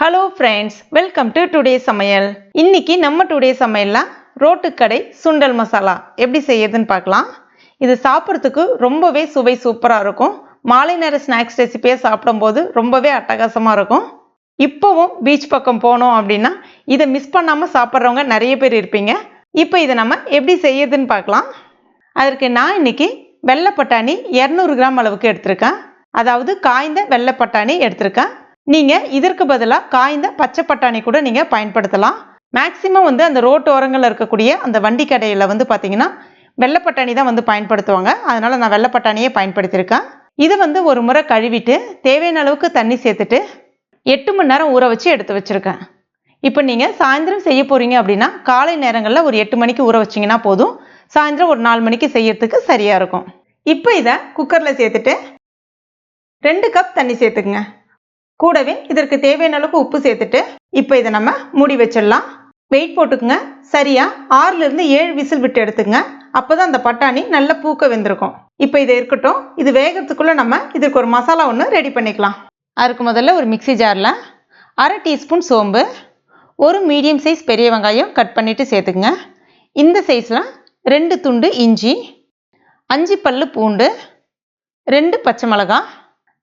Hello friends, welcome to today சமையல். இன்னைக்கு நம்ம டுடே சமையல்ல ரோட்டுக்கடை சுண்டல் மசாலா எப்படி செய்யறதுன்னு பார்க்கலாம். இது சாப்பிட்றதுக்கு ரொம்பவே சுவை சூப்பராக இருக்கும். மாலை நேர ஸ்நாக்ஸ் ரெசிபியாக சாப்பிடும்போது ரொம்பவே அட்டகாசமாக இருக்கும். இப்போவும் பீச் பக்கம் போனோம் அப்படின்னா இதை மிஸ் பண்ணாமல் சாப்பிட்றவங்க நிறைய பேர் இருப்பீங்க. இப்போ இதை நம்ம எப்படி செய்யறதுன்னு பார்க்கலாம். அதற்கு நான் இன்னைக்கு வெள்ளை பட்டாணி 200 கிராம் அளவுக்கு எடுத்திருக்கேன். அதாவது காய்ந்த வெள்ளை பட்டாணி எடுத்திருக்கேன். நீங்கள் இதற்கு பதிலாக காய்ந்த பச்சை பட்டாணி கூட நீங்கள் பயன்படுத்தலாம். மேக்ஸிமம் அந்த ரோட்டு ஓரங்களில் இருக்கக்கூடிய அந்த வண்டி கடையில் பார்த்தீங்கன்னா வெள்ளை பட்டாணி தான் பயன்படுத்துவாங்க. அதனால் நான் வெள்ளை பட்டாணியே பயன்படுத்தியிருக்கேன். இது ஒரு முறை கழுவிட்டு தேவையான அளவுக்கு தண்ணி சேர்த்துட்டு 8 மணி நேரம் ஊற வச்சு எடுத்து வச்சுருக்கேன். இப்போ நீங்கள் சாயந்தரம் செய்ய போகிறீங்க அப்படின்னா காலை நேரங்களில் ஒரு 8 மணிக்கு ஊற வச்சிங்கன்னா போதும். சாயந்தரம் ஒரு 4 மணிக்கு செய்யறதுக்கு சரியாக இருக்கும். இப்போ இதை குக்கரில் சேர்த்துட்டு 2 கப் தண்ணி சேர்த்துக்குங்க. கூடவே இதற்கு தேவையான அளவுக்கு உப்பு சேர்த்துட்டு இப்போ இதை நம்ம மூடி வச்சிடலாம். வெயிட் போட்டுக்குங்க. சரியா 6லிருந்து 7 விசில் விட்டு எடுத்துங்க. அப்போதான் அந்த பட்டாணி நல்ல பூக்க வெந்திருக்கும். இப்போ இது இருக்கட்டும். இது வேகிறதுக்குள்ள நம்ம இதுக்கு ஒரு மசாலா ஒன்று ரெடி பண்ணிக்கலாம். அதுக்கு முதல்ல ஒரு மிக்சி ஜாரில் 1/2 டீஸ்பூன் சோம்பு, ஒரு மீடியம் சைஸ் பெரிய வெங்காயம் கட் பண்ணிட்டு சேர்த்துக்குங்க. இந்த சைஸில் 2 துண்டு இஞ்சி, 5 பல்லு பூண்டு, 2 பச்சை மிளகாய்,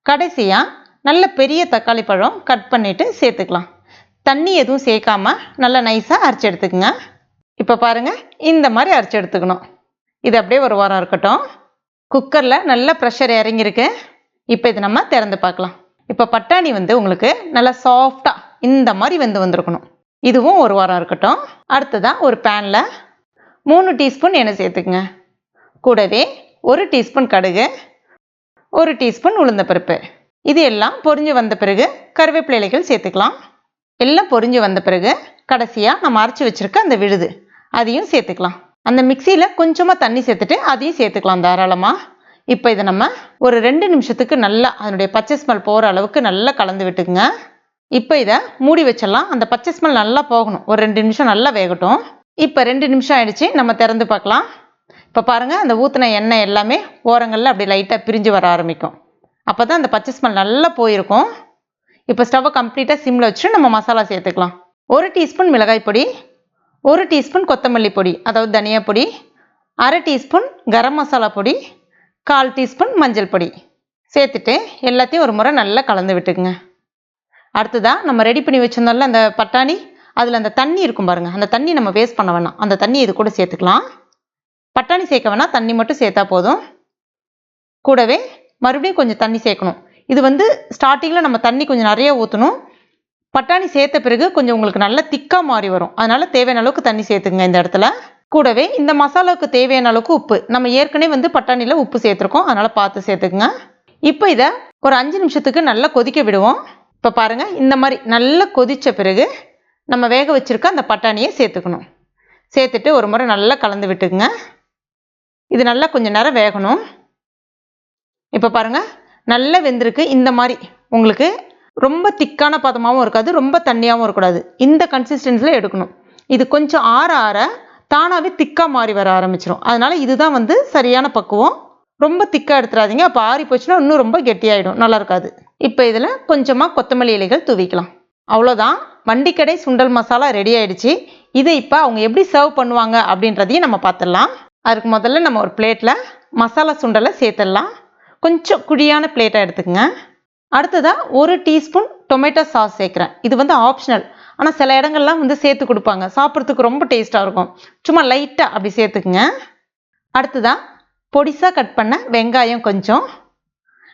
கடைசியாக நல்ல பெரிய தக்காளி பழம் கட் பண்ணிவிட்டு சேர்த்துக்கலாம். தண்ணி எதுவும் சேர்க்காம நல்லா நைஸாக அரைச்சி எடுத்துக்கோங்க. இப்போ பாருங்கள், இந்த மாதிரி அரைச்சி எடுத்துக்கணும். இது அப்படியே ஒரு வாரம் இருக்கட்டும். குக்கரில் நல்ல ப்ரெஷர் இறங்கியிருக்கு. இப்போ இது நம்ம திறந்து பார்க்கலாம். இப்போ பட்டாணி உங்களுக்கு நல்லா சாஃப்டாக இந்த மாதிரி வந்திருக்கணும். இதுவும் ஒரு வாரம் இருக்கட்டும். அடுத்ததாக ஒரு பேனில் 3 டீஸ்பூன் எண்ணெய் சேர்த்துக்குங்க. கூடவே 1 டீஸ்பூன் கடுகு, 1 டீஸ்பூன் உளுந்தப்பருப்பு. இது எல்லாம் பொரிஞ்சு வந்த பிறகு கருவேப்பிலை இலைகள் சேர்த்துக்கலாம். எல்லாம் பொரிஞ்சு வந்த பிறகு கடைசியாக நம்ம அரைச்சி வச்சுருக்க அந்த விழுது அதையும் சேர்த்துக்கலாம். அந்த மிக்சியில் கொஞ்சமாக தண்ணி சேர்த்துட்டு அதையும் சேர்த்துக்கலாம் தாராளமாக. இப்போ இதை நம்ம ஒரு 2 நிமிஷத்துக்கு நல்லா அதனுடைய பச்சை ஸ்மெல் போகிற அளவுக்கு நல்லா கலந்து விட்டுக்குங்க. இப்போ இதை மூடி வச்சிடலாம். அந்த பச்சை ஸ்மெல் நல்லா போகணும். ஒரு 2 நிமிஷம் நல்லா வேகட்டும். இப்போ 2 நிமிஷம் ஆயிடுச்சு. நம்ம திறந்து பார்க்கலாம். இப்போ பாருங்கள், அந்த ஊற்றின எண்ணெய் எல்லாமே ஓரங்களில் அப்படி லைட்டாக பிரிஞ்சு வர ஆரம்பிக்கும். அப்போ தான் அந்த பச்சை ஸ்மெல் நல்லா போயிருக்கும். இப்போ ஸ்டவ்வை கம்ப்ளீட்டாக சிம்மில் வச்சுட்டு நம்ம மசாலா சேர்த்துக்கலாம். 1 டீஸ்பூன் மிளகாய் பொடி, 1 டீஸ்பூன் கொத்தமல்லி பொடி அதாவது தனியா பொடி, 1/2 டீஸ்பூன் கரம் மசாலா பொடி, 1/4 டீஸ்பூன் மஞ்சள் பொடி சேர்த்துட்டு எல்லாத்தையும் ஒரு முறை நல்லா கலந்து விட்டுக்குங்க. அடுத்ததாக நம்ம ரெடி பண்ணி வச்சுருந்தோம்ல அந்த பட்டாணி, அதில் அந்த தண்ணி இருக்கும் பாருங்கள். அந்த தண்ணி நம்ம வேஸ்ட் பண்ண வேணாம். அந்த தண்ணி இது கூட சேர்த்துக்கலாம். பட்டாணி சேர்க்க வேணாம், தண்ணி மட்டும் சேர்த்தா போதும். கூடவே மறுபடியும் கொஞ்சம் தண்ணி சேர்க்கணும். இது ஸ்டார்டிங்கில் நம்ம தண்ணி கொஞ்சம் நிறைய ஊற்றணும். பட்டாணி சேர்த்த பிறகு கொஞ்சம் உங்களுக்கு நல்லா திக்காக மாறி வரும். அதனால் தேவையான அளவுக்கு தண்ணி சேர்த்துங்க இந்த இடத்துல. கூடவே இந்த மசாலாவுக்கு தேவையான அளவுக்கு உப்பு, நம்ம ஏற்கனவே பட்டாணியில் உப்பு சேர்த்துருக்கோம், அதனால் பார்த்து சேர்த்துக்குங்க. இப்போ இதை ஒரு 5 நிமிஷத்துக்கு நல்லா கொதிக்க விடுவோம். இப்போ பாருங்கள், இந்த மாதிரி நல்லா கொதித்த பிறகு நம்ம வேக வச்சுருக்க அந்த பட்டாணியை சேர்த்துக்கணும். சேர்த்துட்டு ஒரு முறை நல்லா கலந்து விட்டுக்குங்க. இது நல்லா கொஞ்சம் நேரம் வேகணும். இப்போ பாருங்கள், நல்லா வெந்திருக்கு. இந்த மாதிரி உங்களுக்கு ரொம்ப திக்கான பதமாகவும் இருக்காது, ரொம்ப தண்ணியாகவும் இருக்கக்கூடாது. இந்த கன்சிஸ்டன்சியில் எடுக்கணும். இது கொஞ்சம் ஆற ஆற தானாகவே திக்காக மாறி வர ஆரம்பிச்சிடும். அதனால் இதுதான் சரியான பக்குவம். ரொம்ப திக்காக எடுத்துடாதீங்க. அப்போ ஆறி போச்சுன்னா இன்னும் ரொம்ப கெட்டியாயிடும், நல்லா இருக்காது. இப்போ இதில் கொஞ்சமாக கொத்தமல்லி இலைகள் தூவிக்கலாம். அவ்வளோதான், வண்டிக்கடை சுண்டல் மசாலா ரெடி ஆயிடுச்சு. இதை இப்போ அவங்க எப்படி சர்வ் பண்ணுவாங்க அப்படின்றதையும் நம்ம பார்த்துடலாம். அதுக்கு முதல்ல நம்ம ஒரு பிளேட்டில் மசாலா சுண்டலை சேர்த்துடலாம். கொஞ்சம் குழியான பிளேட்டாக எடுத்துக்கங்க. அடுத்ததாக 1 டீஸ்பூன் டொமேட்டோ சாஸ் சேர்க்குறேன். இது ஆப்ஷனல், ஆனால் சில இடங்கள்லாம் சேர்த்து கொடுப்பாங்க. சாப்பிட்றதுக்கு ரொம்ப டேஸ்ட்டாக இருக்கும். சும்மா லைட்டாக அப்படி சேர்த்துக்குங்க. அடுத்ததாக பொடிசாக கட் பண்ண வெங்காயம் கொஞ்சம்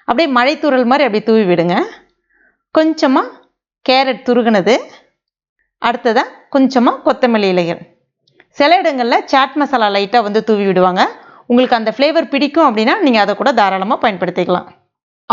அப்படியே மழைத்தூரல் மாதிரி அப்படி தூவி விடுங்க. கொஞ்சமாக கேரட் துருகுனது. அடுத்ததாக கொஞ்சமாக கொத்தமல்லி இலைகள். சில இடங்களில் சாட் மசாலா லைட்டாக தூவி விடுவாங்க. உங்களுக்கு அந்த ஃப்ளேவர் பிடிக்கும் அப்படின்னா நீங்கள் அதை கூட தாராளமாக பயன்படுத்திக்கலாம்.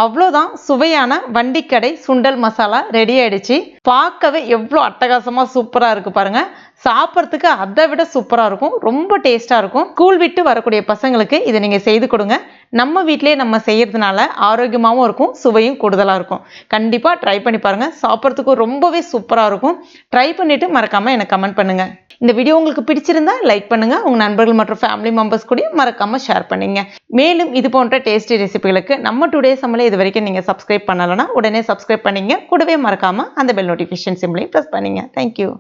அவ்வளோதான், சுவையான வண்டிக்கடை சுண்டல் மசாலா ரெடி ஆயிடுச்சு. பார்க்கவே எவ்வளோ அட்டகாசமாக சூப்பராக இருக்குது பாருங்கள். சாப்பிட்றதுக்கு அதை விட சூப்பராக இருக்கும். ரொம்ப டேஸ்ட்டாக இருக்கும். ஸ்கூல் விட்டு வரக்கூடிய பசங்களுக்கு இதை நீங்கள் செய்து கொடுங்க. நம்ம வீட்டிலேயே நம்ம செய்யறதுனால ஆரோக்கியமாகவும் இருக்கும், சுவையும் கூடுதலாக இருக்கும். கண்டிப்பாக ட்ரை பண்ணி பாருங்கள். சாப்பிட்றதுக்கு ரொம்பவே சூப்பராக இருக்கும். ட்ரை பண்ணிவிட்டு மறக்காமல் எனக்கு கமெண்ட் பண்ணுங்கள். இந்த வீடியோ உங்களுக்கு பிடிச்சிருந்தா லைக் பண்ணுங்க, உங்க நண்பர்கள் மற்றும் ஃபேமிலி மெம்பர்ஸ் கூட மறக்காம ஷேர் பண்ணுங்க. மேலும் இது போன்ற டேஸ்டி ரெசிபிகளுக்கு நம்ம டுடே சமையல் இது வரைக்கும் நீங்க சப்ஸ்கிரைப் பண்ணலனா உடனே சப்ஸ்கிரைப் பண்ணீங்க. கூடவே மறக்காம அந்த பெல் நோட்டிஃபிகேஷன் சிம்பலையும் பிரஸ் பண்ணுங்க. Thank you.